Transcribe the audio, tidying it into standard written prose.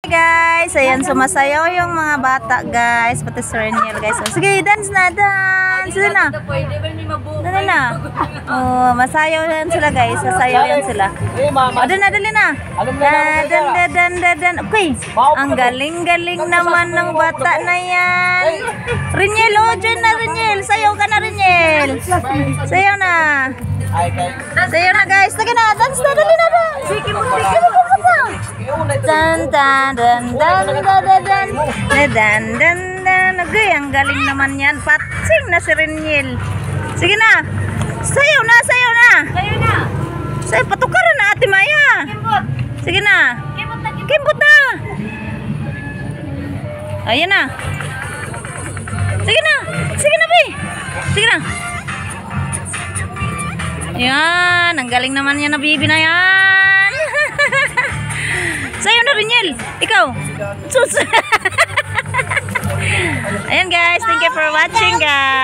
Guys, ayan, sumasayaw yung mga bata, guys. Pati si Reniel, guys. Oh, sige, dance na, dance. Sige na. Dali na. Oh, masayaw yan sila, guys. Sasayaw yan sila. Oh, dali na. Dan. Okay. Ang galing-galing naman ng bata na yan. Reniel, oh, dyan na, Reniel. Sayaw ka na, Reniel. Sayaw na. Sayaw na, guys. Sige na, dance na, dali na. Sige mo. Dan. Agay, ang galing naman yan. Patsing na si Reniel. Sige na. Sayaw na. Sayaw, patukaran na, Ate Maya. Sige na. Kimbot na. Ayan na. Sige na, Bi. Sige na. Yan, ang galing naman yan na bibi na yan. Sayo na, Reniel. Ikaw. Sus. Ayan, guys. Thank you for watching, guys.